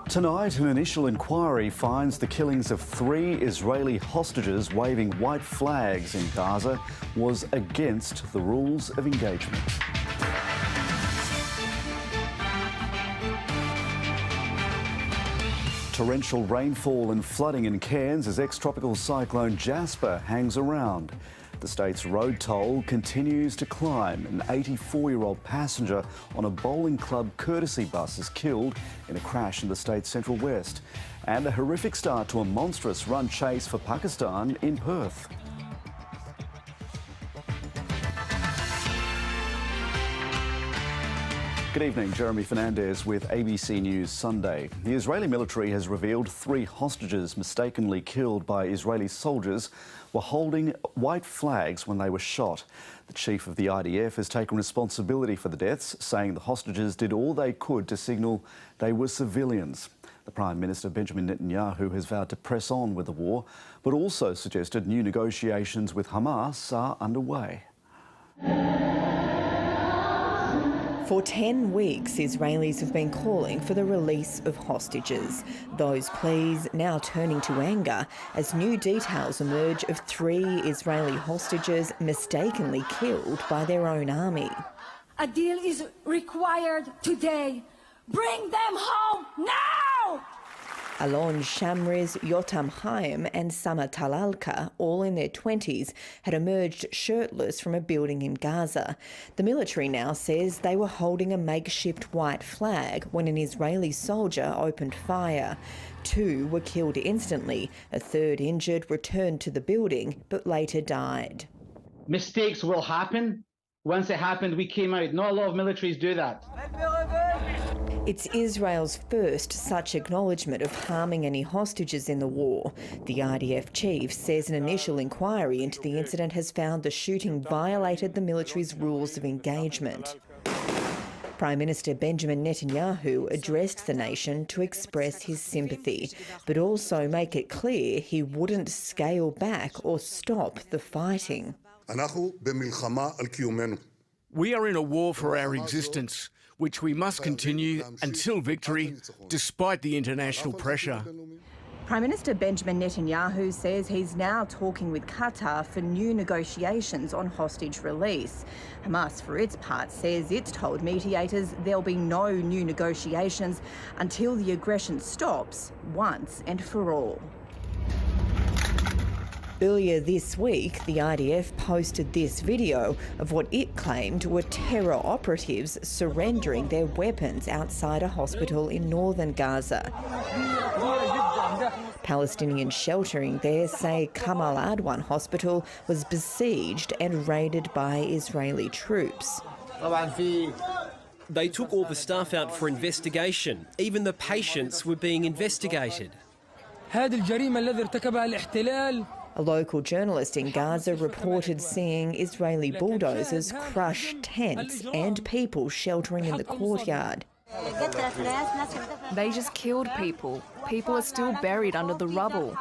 Tonight, an initial inquiry finds the killings of 3 Israeli hostages waving white flags in Gaza was against the rules of engagement. Torrential rainfall and flooding in Cairns as ex-tropical cyclone Jasper hangs around. The state's road toll continues to climb. An 84-year-old passenger on a bowling club courtesy bus is killed in a crash in the state's central west. And a horrific start to a monstrous run chase for Pakistan in Perth. Good evening, Jeremy Fernandez with ABC News Sunday. The Israeli military has revealed 3 hostages mistakenly killed by Israeli soldiers were holding white flags when they were shot. The chief of the IDF has taken responsibility for the deaths, saying the hostages did all they could to signal they were civilians. The Prime Minister Benjamin Netanyahu has vowed to press on with the war, but also suggested new negotiations with Hamas are underway. For 10 weeks, Israelis have been calling for the release of hostages. Those pleas now turning to anger as new details emerge of 3 Israeli hostages mistakenly killed by their own army. A deal is required today. Bring them home now! Alon Shamriz, Yotam Chaim and Sama Talalka, all in their 20s, had emerged shirtless from a building in Gaza. The military now says they were holding a makeshift white flag when an Israeli soldier opened fire. 2 were killed instantly. A 3rd injured returned to the building but later died. Mistakes will happen. Once it happened, we came out. Not a lot of militaries do that. It's Israel's first such acknowledgement of harming any hostages in the war. The IDF chief says an initial inquiry into the incident has found the shooting violated the military's rules of engagement. Prime Minister Benjamin Netanyahu addressed the nation to express his sympathy, but also make it clear he wouldn't scale back or stop the fighting. We are in a war for our existence, which we must continue until victory, despite the international pressure. Prime Minister Benjamin Netanyahu says he's now talking with Qatar for new negotiations on hostage release. Hamas, for its part, says it's told mediators there'll be no new negotiations until the aggression stops once and for all. Earlier this week, the IDF posted this video of what it claimed were terror operatives surrendering their weapons outside a hospital in northern Gaza. Palestinians sheltering there say Kamal Adwan Hospital was besieged and raided by Israeli troops. They took all the staff out for investigation. Even the patients were being investigated. A local journalist in Gaza reported seeing Israeli bulldozers crush tents and people sheltering in the courtyard. They just killed people. People are still buried under the rubble.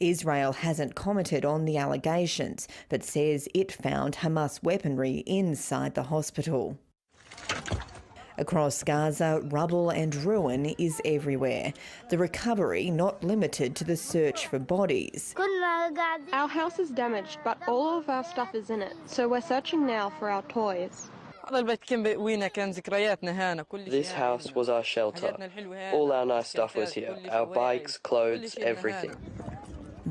Israel hasn't commented on the allegations, but says it found Hamas weaponry inside the hospital. Across Gaza, rubble and ruin is everywhere. The recovery not limited to the search for bodies. Our house is damaged, but all of our stuff is in it, so we're searching now for our toys. This house was our shelter. All our nice stuff was here. Our bikes, clothes, everything.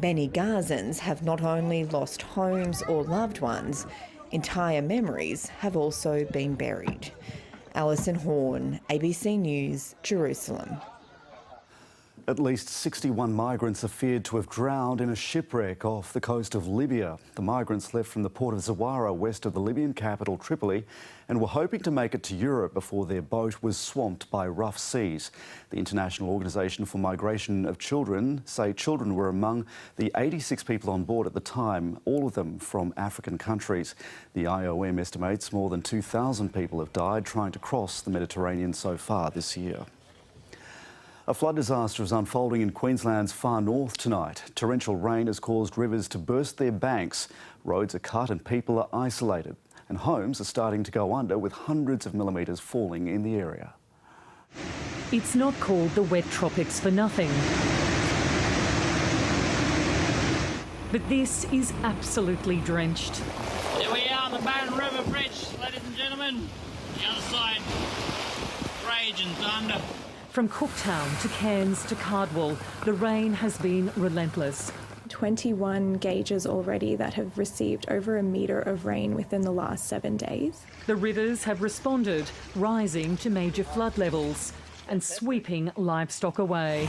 Many Gazans have not only lost homes or loved ones, entire memories have also been buried. Alison Horn, ABC News, Jerusalem. At least 61 migrants are feared to have drowned in a shipwreck off the coast of Libya. The migrants left from the port of Zawara, west of the Libyan capital Tripoli, and were hoping to make it to Europe before their boat was swamped by rough seas. The International Organisation for Migration of Children say children were among the 86 people on board at the time, all of them from African countries. The IOM estimates more than 2,000 people have died trying to cross the Mediterranean so far this year. A flood disaster is unfolding in Queensland's far north tonight. Torrential rain has caused rivers to burst their banks. Roads are cut and people are isolated. And homes are starting to go under with hundreds of millimetres falling in the area. It's not called the wet tropics for nothing. But this is absolutely drenched. Here we are on the Barron River Bridge, ladies and gentlemen. The other side, raging thunder. From Cooktown to Cairns to Cardwell, the rain has been relentless. 21 gauges already that have received over a metre of rain within the last 7 days. The rivers have responded, rising to major flood levels and sweeping livestock away.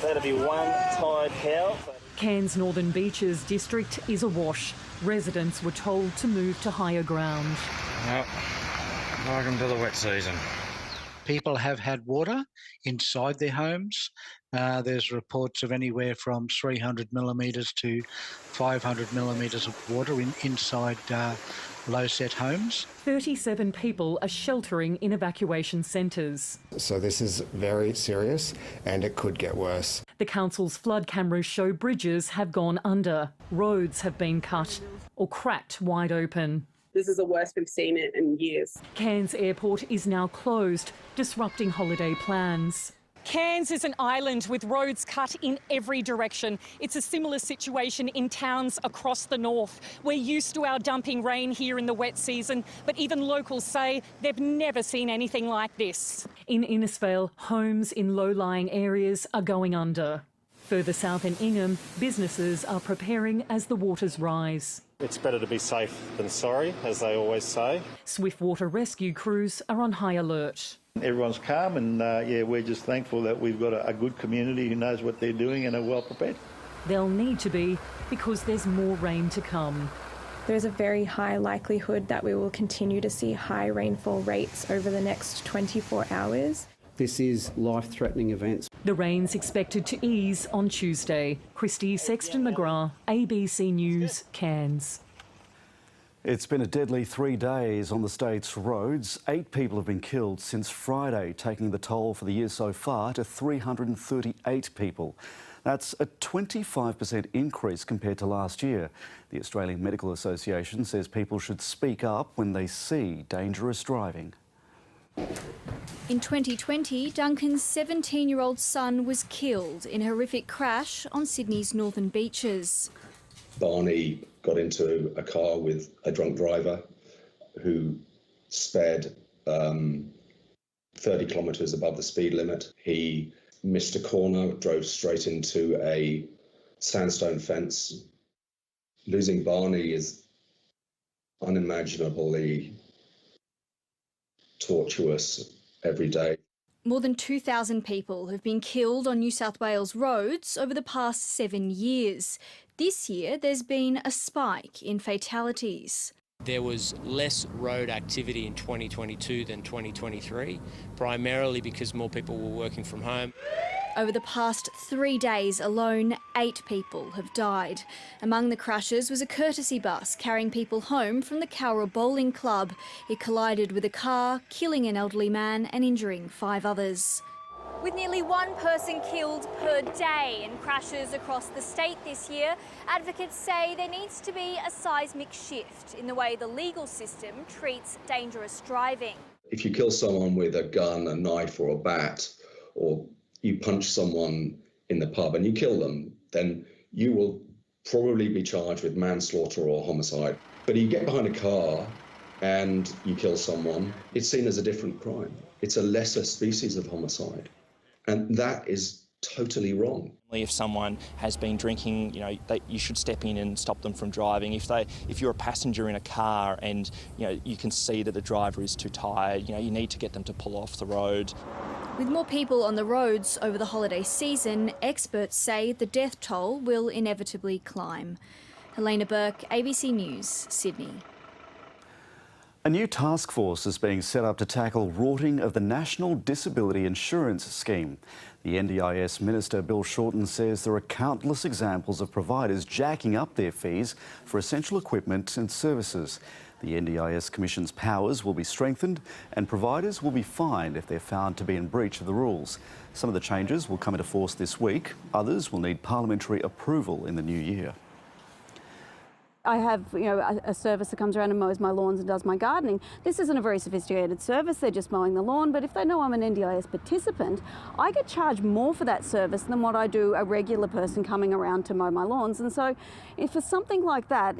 That'll be one tide cow. Cairns Northern Beaches district is awash. Residents were told to move to higher ground. Well, welcome to the wet season. People have had water inside their homes. There's reports of anywhere from 300 millimetres to 500 millimetres of water inside low-set homes. 37 people are sheltering in evacuation centres. So this is very serious and it could get worse. The council's flood cameras show bridges have gone under, roads have been cut or cracked wide open. This is the worst we've seen it in years. Cairns Airport is now closed, disrupting holiday plans. Cairns is an island with roads cut in every direction. It's a similar situation in towns across the north. We're used to our dumping rain here in the wet season, but even locals say they've never seen anything like this. In Innisfail, homes in low-lying areas are going under. Further south in Ingham, businesses are preparing as the waters rise. It's better to be safe than sorry, as they always say. Swiftwater rescue crews are on high alert. Everyone's calm and, we're just thankful that we've got a good community who knows what they're doing and are well prepared. They'll need to be because there's more rain to come. There's a very high likelihood that we will continue to see high rainfall rates over the next 24 hours. This is life-threatening events. The rain's expected to ease on Tuesday. Christy Sexton McGrath, ABC News, Cairns. It's been a deadly 3 days on the state's roads. 8 people have been killed since Friday, taking the toll for the year so far to 338 people. That's a 25% increase compared to last year. The Australian Medical Association says people should speak up when they see dangerous driving. In 2020, Duncan's 17-year-old son was killed in a horrific crash on Sydney's northern beaches. Barney got into a car with a drunk driver who sped 30 kilometres above the speed limit. He missed a corner, drove straight into a sandstone fence. Losing Barney is unimaginably tortuous every day. More than 2,000 people have been killed on New South Wales roads over the past 7 years. This year, there's been a spike in fatalities. There was less road activity in 2022 than 2023, primarily because more people were working from home. Over the past 3 days alone, 8 people have died. Among the crashes was a courtesy bus carrying people home from the Cowra Bowling Club. It collided with a car, killing an elderly man and injuring 5 others. With nearly 1 person killed per day in crashes across the state this year, advocates say there needs to be a seismic shift in the way the legal system treats dangerous driving. If you kill someone with a gun, a knife or a bat, or you punch someone in the pub and you kill them, then you will probably be charged with manslaughter or homicide. But you get behind a car and you kill someone, it's seen as a different crime. It's a lesser species of homicide. And that is totally wrong. If someone has been drinking, you should step in and stop them from driving. If you're a passenger in a car and you can see that the driver is too tired, you need to get them to pull off the road. With more people on the roads over the holiday season, experts say the death toll will inevitably climb. Helena Burke, ABC News, Sydney. A new task force is being set up to tackle rorting of the National Disability Insurance Scheme. The NDIS Minister Bill Shorten says there are countless examples of providers jacking up their fees for essential equipment and services. The NDIS Commission's powers will be strengthened and providers will be fined if they're found to be in breach of the rules. Some of the changes will come into force this week. Others will need parliamentary approval in the new year. I have, a service that comes around and mows my lawns and does my gardening. This isn't a very sophisticated service, they're just mowing the lawn, but if they know I'm an NDIS participant, I get charged more for that service than what I do a regular person coming around to mow my lawns. And so if for something like that,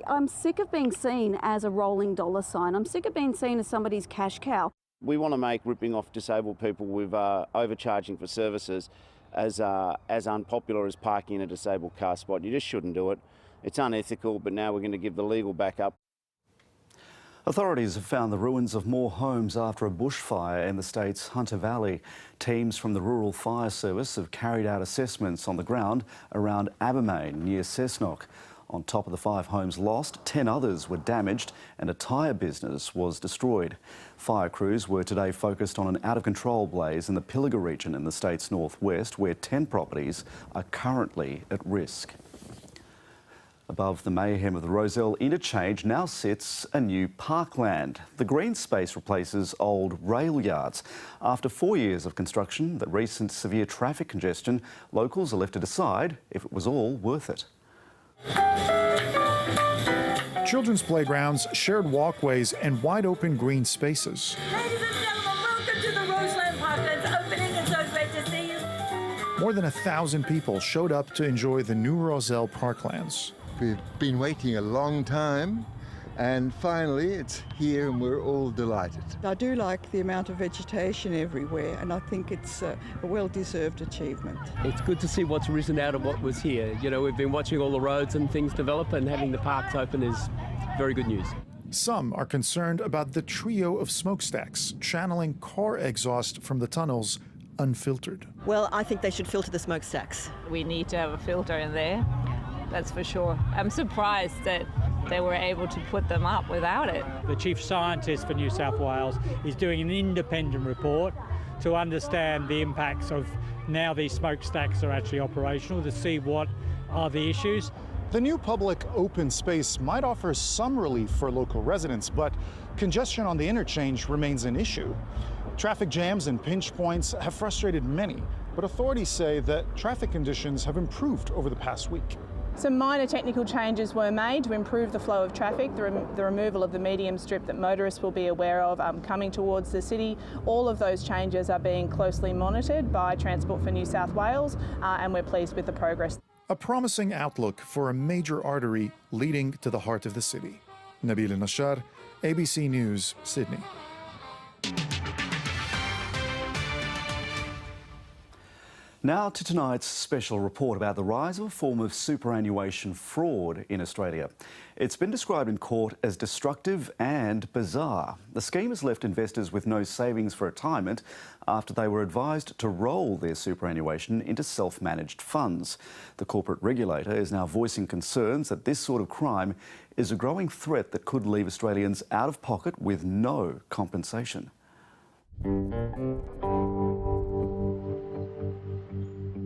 I'm sick of being seen as a rolling dollar sign. I'm sick of being seen as somebody's cash cow. We want to make ripping off disabled people with overcharging for services as unpopular as parking in a disabled car spot. You just shouldn't do it. It's unethical, but now we're going to give the legal backup. Authorities have found the ruins of more homes after a bushfire in the state's Hunter Valley. Teams from the Rural Fire Service have carried out assessments on the ground around Abermain near Cessnock. On top of the 5 homes lost, 10 others were damaged and a tyre business was destroyed. Fire crews were today focused on an out-of-control blaze in the Pilliga region in the state's northwest, where 10 properties are currently at risk. Above the mayhem of the Roselle interchange now sits a new parkland. The green space replaces old rail yards. After 4 years of construction, the recent severe traffic congestion, locals are left to decide if it was all worth it. Children's playgrounds, shared walkways and wide-open green spaces. Ladies and gentlemen, welcome to the Roseland Parkland's opening. It's so great to see you. More than 1,000 people showed up to enjoy the new Roselle Parklands. We've been waiting a long time, and finally it's here and we're all delighted. I do like the amount of vegetation everywhere, and I think it's a well-deserved achievement. It's good to see what's risen out of what was here. We've been watching all the roads and things develop, and having the parks open is very good news. Some are concerned about the trio of smokestacks channeling car exhaust from the tunnels unfiltered. Well, I think they should filter the smokestacks. We need to have a filter in there. That's for sure. I'm surprised that they were able to put them up without it. The Chief Scientist for New South Wales is doing an independent report to understand the impacts of now these smokestacks are actually operational, to see what are the issues. The new public open space might offer some relief for local residents, but congestion on the interchange remains an issue. Traffic jams and pinch points have frustrated many, but authorities say that traffic conditions have improved over the past week. Some minor technical changes were made to improve the flow of traffic, the removal of the medium strip that motorists will be aware of coming towards the city. All of those changes are being closely monitored by Transport for New South Wales, and we're pleased with the progress. A promising outlook for a major artery leading to the heart of the city. Nabil Nashar, ABC News, Sydney. Now to tonight's special report about the rise of a form of superannuation fraud in Australia. It's been described in court as destructive and bizarre. The scheme has left investors with no savings for retirement after they were advised to roll their superannuation into self-managed funds. The corporate regulator is now voicing concerns that this sort of crime is a growing threat that could leave Australians out of pocket with no compensation.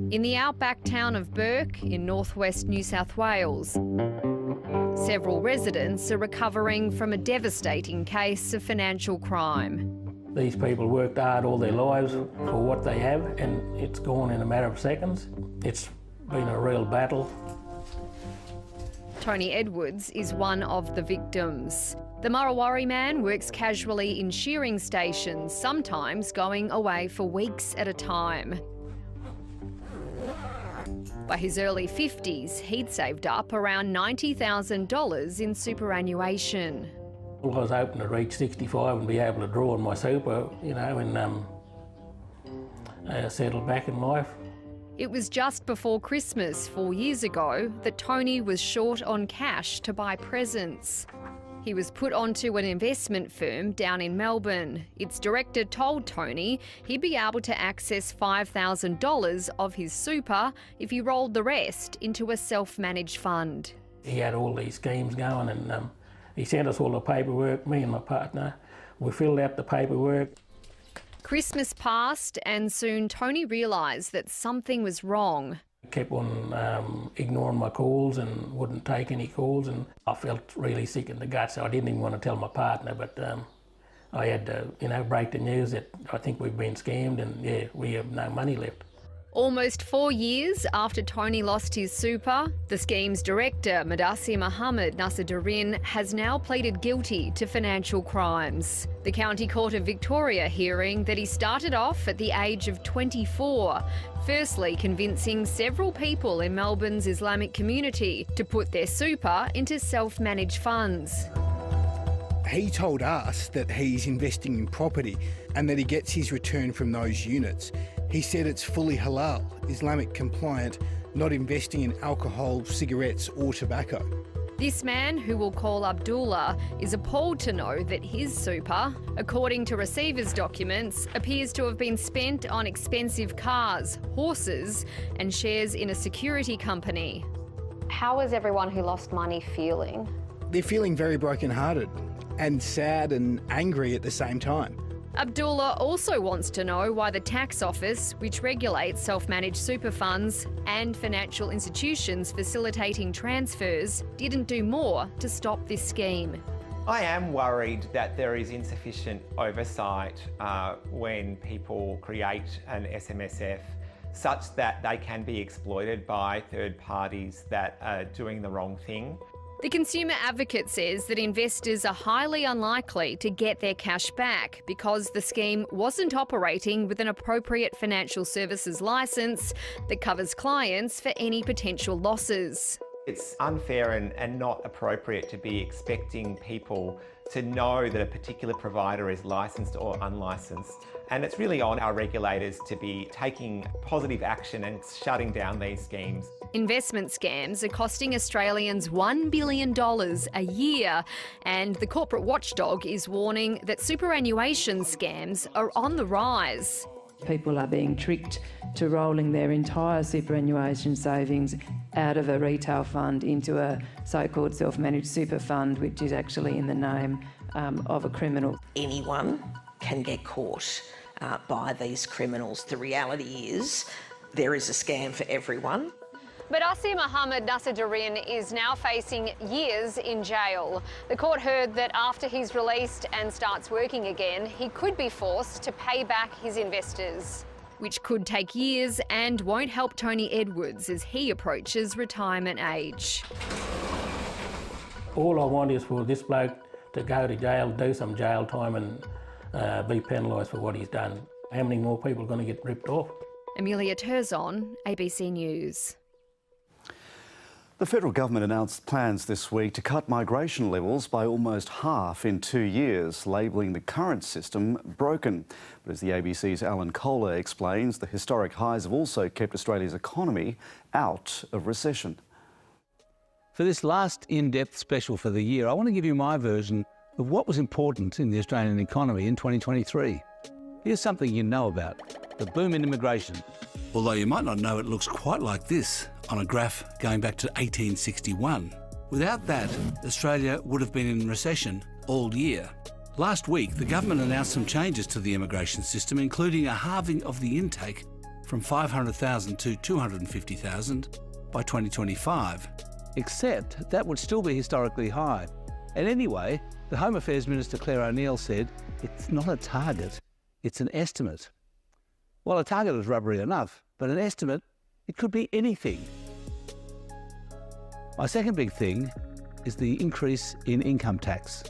In the outback town of Burke in northwest New South Wales, several residents are recovering from a devastating case of financial crime. These people worked hard all their lives for what they have, and it's gone in a matter of seconds. It's been a real battle. Tony Edwards is one of the victims. The Murrawarri man works casually in shearing stations, sometimes going away for weeks at a time. By his early 50s, he'd saved up around $90,000 in superannuation. I was hoping to reach 65 and be able to draw on my super, and settle back in life. It was just before Christmas 4 years ago that Tony was short on cash to buy presents. He was put onto an investment firm down in Melbourne. Its director told Tony he'd be able to access $5,000 of his super if he rolled the rest into a self-managed fund. He had all these schemes going, and he sent us all the paperwork, me and my partner. We filled out the paperwork. Christmas passed and soon Tony realised that something was wrong. Kept on ignoring my calls and wouldn't take any calls, and I felt really sick in the gut, so I didn't even want to tell my partner, but I had to break the news that I think we've been scammed and we have no money left. Almost 4 years after Tony lost his super, the scheme's director, Mudassir Mohammed Nasser-Darin, has now pleaded guilty to financial crimes. The County Court of Victoria hearing that he started off at the age of 24, firstly convincing several people in Melbourne's Islamic community to put their super into self-managed funds. He told us that he's investing in property and that he gets his return from those units. He said it's fully halal, Islamic compliant, not investing in alcohol, cigarettes or tobacco. This man, who we'll call Abdullah, is appalled to know that his super, according to receiver's documents, appears to have been spent on expensive cars, horses and shares in a security company. How is everyone who lost money feeling? They're feeling very brokenhearted and sad and angry at the same time. Abdullah also wants to know why the Tax Office, which regulates self-managed super funds and financial institutions facilitating transfers, didn't do more to stop this scheme. I am worried that there is insufficient oversight when people create an SMSF such that they can be exploited by third parties that are doing the wrong thing. The Consumer Advocate says that investors are highly unlikely to get their cash back because the scheme wasn't operating with an appropriate financial services licence that covers clients for any potential losses. It's unfair and not appropriate to be expecting people to know that a particular provider is licensed or unlicensed. And it's really on our regulators to be taking positive action and shutting down these schemes. Investment scams are costing Australians $1 billion a year, and the corporate watchdog is warning that superannuation scams are on the rise. People are being tricked to rolling their entire superannuation savings out of a retail fund into a so-called self-managed super fund, which is actually in the name of a criminal. Anyone can get caught by these criminals. The reality is there is a scam for everyone. Mudassir Mohammed Nasser-Darin is now facing years in jail. The court heard that after he's released and starts working again, he could be forced to pay back his investors, which could take years and won't help Tony Edwards as he approaches retirement age. All I want is for this bloke to go to jail, do some jail time and be penalised for what he's done. How many more people are going to get ripped off? Amelia Terzon, ABC News. The federal government announced plans this week to cut migration levels by almost half in 2 years, labelling the current system broken. But as the ABC's Alan Kohler explains, the historic highs have also kept Australia's economy out of recession. For this last in-depth special for the year, I want to give you my version of what was important in the Australian economy in 2023. Here's something you know about: the boom in immigration. Although you might not know, it looks quite like this on a graph going back to 1861. Without that, Australia would have been in recession all year. Last week, the government announced some changes to the immigration system, including a halving of the intake from 500,000 to 250,000 by 2025. Except that would still be historically high. And anyway, the Home Affairs Minister Claire O'Neill said it's not a target, it's an estimate. Well, a target is rubbery enough, but an estimate, it could be anything. My second big thing is the increase in income tax.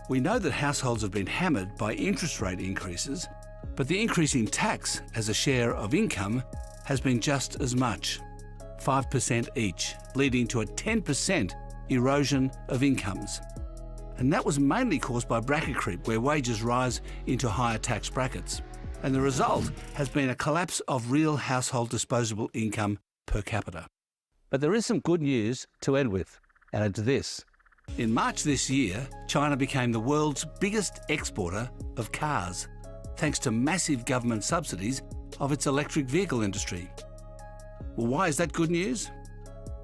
We know that households have been hammered by interest rate increases, but the increase in tax as a share of income has been just as much, 5% each, leading to a 10% erosion of incomes. And that was mainly caused by bracket creep, where wages rise into higher tax brackets. And the result has been a collapse of real household disposable income per capita. But there is some good news to end with, and it's this. In March this year, China became the world's biggest exporter of cars, thanks to massive government subsidies of its electric vehicle industry. Well, why is that good news?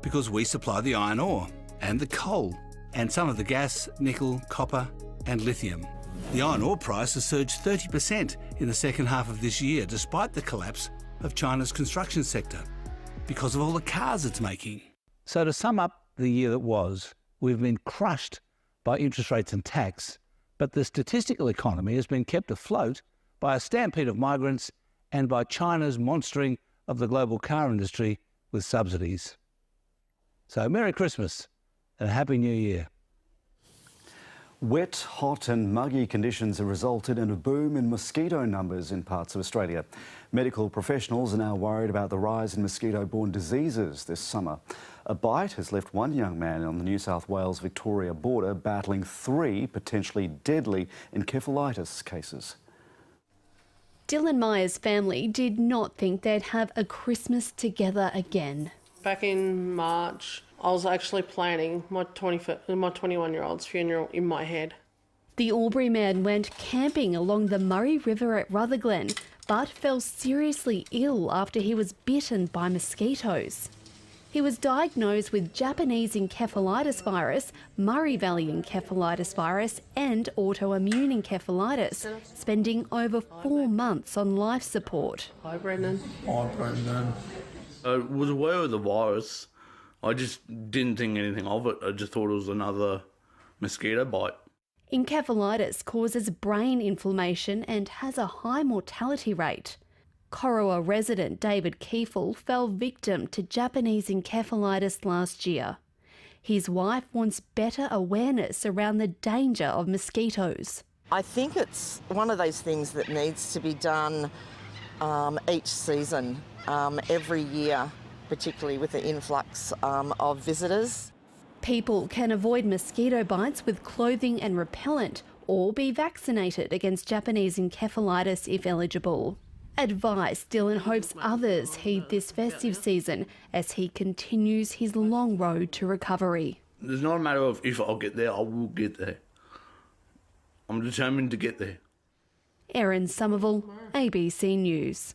Because we supply the iron ore and the coal and some of the gas, nickel, copper and lithium. The iron ore price has surged 30% in the second half of this year, despite the collapse of China's construction sector, because of all the cars it's making. So to sum up the year that was, we've been crushed by interest rates and tax, but the statistical economy has been kept afloat by a stampede of migrants and by China's monstering of the global car industry with subsidies. So Merry Christmas and a Happy New Year. Wet, hot and muggy conditions have resulted in a boom in mosquito numbers in parts of Australia. Medical professionals are now worried about the rise in mosquito-borne diseases this summer. A bite has left one young man on the New South Wales-Victoria border battling 3 potentially deadly encephalitis cases. Dylan Meyer's family did not think they'd have a Christmas together again. Back in March, I was actually planning my 21-year-old's funeral in my head. The Albury man went camping along the Murray River at Rutherglen, but fell seriously ill after he was bitten by mosquitoes. He was diagnosed with Japanese encephalitis virus, Murray Valley encephalitis virus and autoimmune encephalitis, spending over 4 months on life support. Hi, Brendan. Hi, Brendan. I was aware of the virus. I just didn't think anything of it. I just thought it was another mosquito bite. Encephalitis causes brain inflammation and has a high mortality rate. Corowa resident David Kiefel fell victim to Japanese encephalitis last year. His wife wants better awareness around the danger of mosquitoes. I think it's one of those things that needs to be done each season, every year, particularly with the influx of visitors. People can avoid mosquito bites with clothing and repellent or be vaccinated against Japanese encephalitis if eligible. Advice Dylan hopes others heed this festive season as he continues his long road to recovery. It's not a matter of if I'll get there, I will get there. I'm determined to get there. Erin Somerville, ABC News.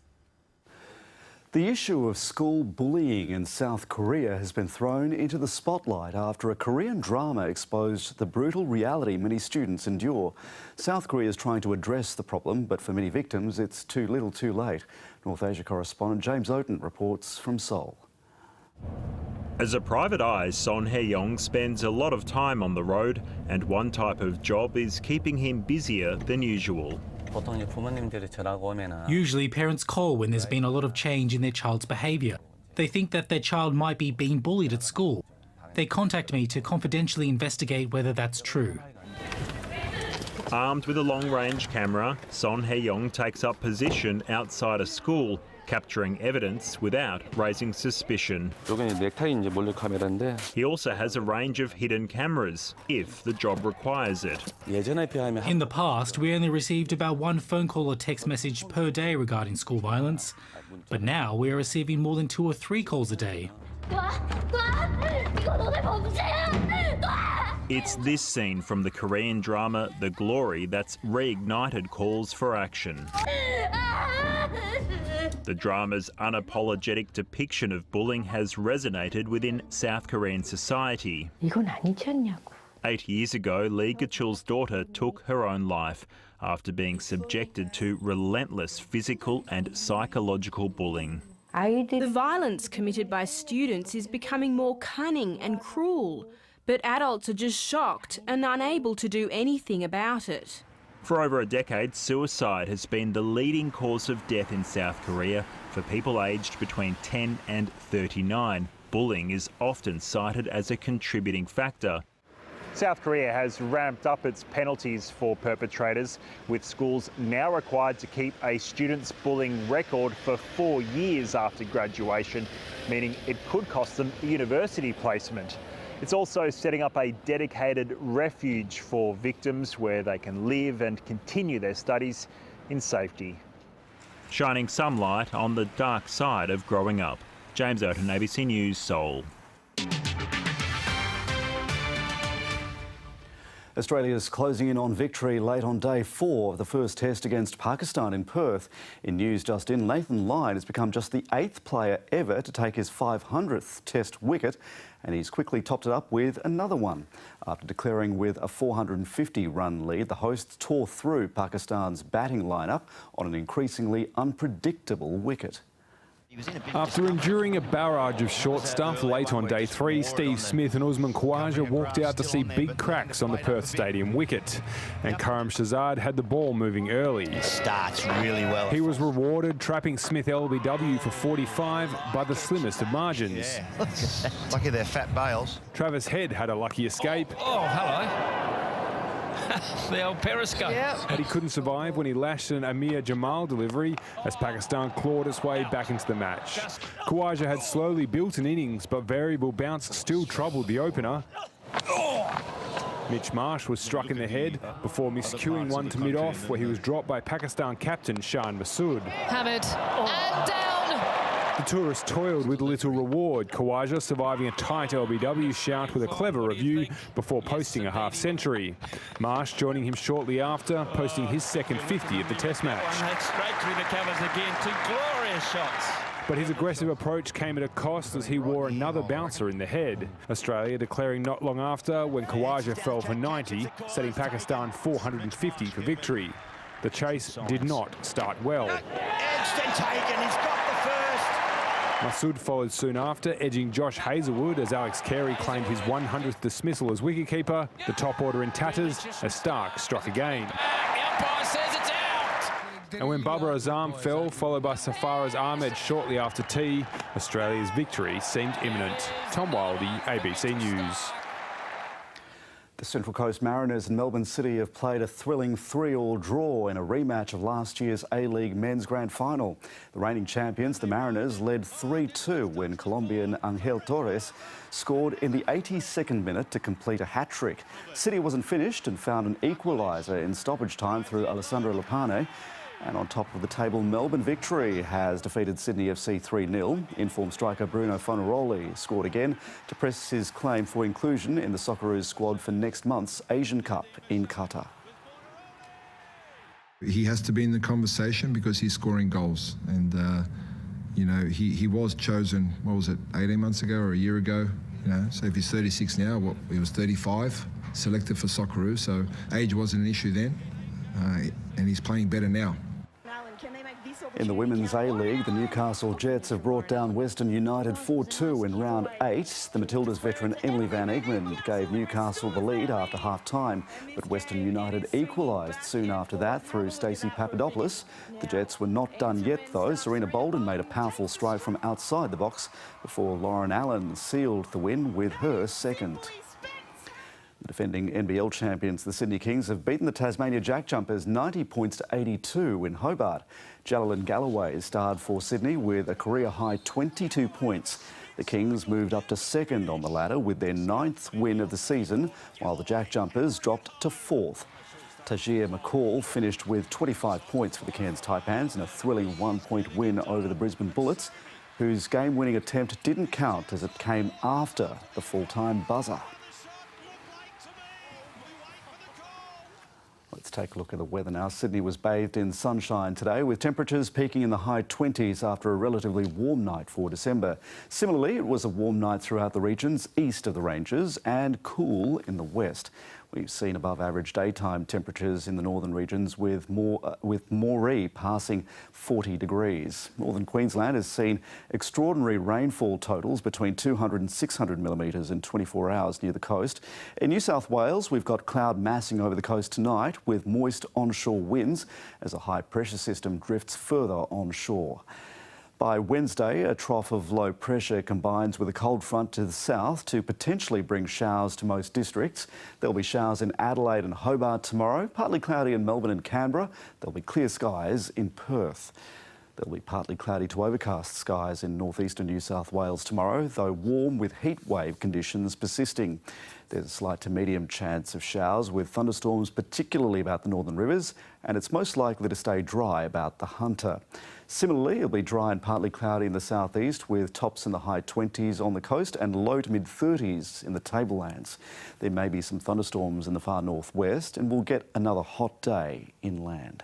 The issue of school bullying in South Korea has been thrown into the spotlight after a Korean drama exposed the brutal reality many students endure. South Korea is trying to address the problem, but for many victims, it's too little too late. North Asia correspondent James Oaten reports from Seoul. As a private eye, Son Hae-young spends a lot of time on the road, and one type of job is keeping him busier than usual. Usually parents call when there's been a lot of change in their child's behaviour. They think that their child might be being bullied at school. They contact me to confidentially investigate whether that's true. Armed with a long-range camera, Son Hae-young takes up position outside a school, capturing evidence without raising suspicion. He also has a range of hidden cameras, if the job requires it. In the past, we only received about 1 phone call or text message per day regarding school violence, but now we are receiving more than 2 or 3 calls a day. It's this scene from the Korean drama The Glory that's reignited calls for action. The drama's unapologetic depiction of bullying has resonated within South Korean society. 8 years ago, Lee Ga-chul's daughter took her own life after being subjected to relentless physical and psychological bullying. The violence committed by students is becoming more cunning and cruel, but adults are just shocked and unable to do anything about it. For over a decade, suicide has been the leading cause of death in South Korea for people aged between 10 and 39. Bullying is often cited as a contributing factor. South Korea has ramped up its penalties for perpetrators, with schools now required to keep a student's bullying record for 4 years after graduation, meaning it could cost them a university placement. It's also setting up a dedicated refuge for victims where they can live and continue their studies in safety. Shining some light on the dark side of growing up. James Oaten, ABC News, Seoul. Australia's closing in on victory late on day 4 of the first test against Pakistan in Perth. In news just in, Nathan Lyon has become just the 8th player ever to take his 500th test wicket, and he's quickly topped it up with another one. After declaring with a 450-run lead, the hosts tore through Pakistan's batting lineup on an increasingly unpredictable wicket. After enduring a barrage of short stuff late on day 3, Steve Smith and Usman Khawaja walked out to see big cracks on the Perth Stadium wicket. And Karim Shahzad had the ball moving early. He starts really well. He was rewarded, trapping Smith LBW for 45 by the slimmest of margins. Yeah. Lucky they're fat bales. Travis Head had a lucky escape. Oh, hello. The old periscope. Yep. But he couldn't survive when he lashed an Amir Jamal delivery as Pakistan clawed its way back into the match. Khawaja had slowly built an innings, but variable bounce still troubled the opener. Mitch Marsh was struck in the head before miscuing one to mid-off, where he was dropped by Pakistan captain Shan Masood. Hamid. And down. The tourist toiled with little reward, Khawaja surviving a tight LBW shout with a clever review before posting a half-century. Marsh joining him shortly after, posting his second 50 of the Test match. One head straight through the covers again. 2 glorious shots. But his aggressive approach came at a cost as he wore another bouncer in the head. Australia declaring not long after when Khawaja fell for 90, setting Pakistan 450 for victory. The chase did not start well. Edged taken, he's got the first. Masood followed soon after, edging Josh Hazlewood as Alex Carey claimed his 100th dismissal as wicketkeeper. The top order in tatters as Stark struck again. The umpire says it's out. And when Babar Azam fell, followed by Safaraz Ahmed shortly after tea, Australia's victory seemed imminent. Tom Wildey, ABC News. The Central Coast Mariners and Melbourne City have played a thrilling 3-3 draw in a rematch of last year's A-League Men's Grand Final. The reigning champions, the Mariners, led 3-2 when Colombian Angel Torres scored in the 82nd minute to complete a hat-trick. City wasn't finished and found an equaliser in stoppage time through Alessandro Lopane. And on top of the table, Melbourne Victory has defeated Sydney FC 3-0. Informed striker Bruno Fonaroli scored again to press his claim for inclusion in the Socceroos squad for next month's Asian Cup in Qatar. He has to be in the conversation because he's scoring goals. And, you know, he was chosen, what was it, 18 months ago or a year ago? You know, so if he's 36 now, he was 35, selected for Socceroos. So age wasn't an issue then, and he's playing better now. In the Women's A-League, the Newcastle Jets have brought down Western United 4-2 in round 8. The Matildas veteran Emily Van Egmond gave Newcastle the lead after half-time, but Western United equalised soon after that through Stacey Papadopoulos. The Jets were not done yet, though. Serena Bolden made a powerful strike from outside the box before Lauren Allen sealed the win with her second. The defending NBL champions, the Sydney Kings, have beaten the Tasmania Jack Jumpers 90 points to 82 in Hobart. Jalalyn Galloway starred for Sydney with a career-high 22 points. The Kings moved up to second on the ladder with their 9th win of the season, while the Jack Jumpers dropped to 4th. Tajir McCall finished with 25 points for the Cairns Taipans in a thrilling 1-point win over the Brisbane Bullets, whose game-winning attempt didn't count as it came after the full-time buzzer. Let's take a look at the weather now. Sydney was bathed in sunshine today, with temperatures peaking in the high 20s after a relatively warm night for December. Similarly, it was a warm night throughout the regions east of the ranges and cool in the west. We've seen above average daytime temperatures in the northern regions with Moree passing 40 degrees. Northern Queensland has seen extraordinary rainfall totals between 200 and 600 millimetres in 24 hours near the coast. In New South Wales, we've got cloud massing over the coast tonight with moist onshore winds as a high pressure system drifts further onshore. By Wednesday, a trough of low pressure combines with a cold front to the south to potentially bring showers to most districts. There'll be showers in Adelaide and Hobart tomorrow, partly cloudy in Melbourne and Canberra. There'll be clear skies in Perth. There'll be partly cloudy to overcast skies in northeastern New South Wales tomorrow, though warm with heat wave conditions persisting. There's a slight to medium chance of showers with thunderstorms, particularly about the northern rivers, and it's most likely to stay dry about the Hunter. Similarly, it'll be dry and partly cloudy in the southeast with tops in the high 20s on the coast and low to mid 30s in the tablelands. There may be some thunderstorms in the far northwest and we'll get another hot day inland.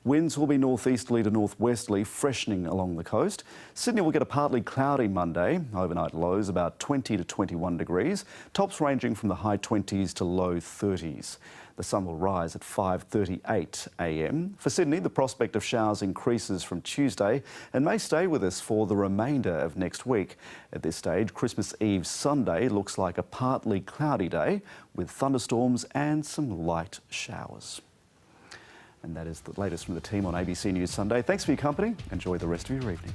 Winds will be northeasterly to northwesterly, freshening along the coast. Sydney will get a partly cloudy Monday. Overnight lows about 20 to 21 degrees, tops ranging from the high 20s to low 30s. The sun will rise at 5:38 a.m. For Sydney, the prospect of showers increases from Tuesday and may stay with us for the remainder of next week. At this stage, Christmas Eve Sunday looks like a partly cloudy day with thunderstorms and some light showers. And that is the latest from the team on ABC News Sunday. Thanks for your company. Enjoy the rest of your evening.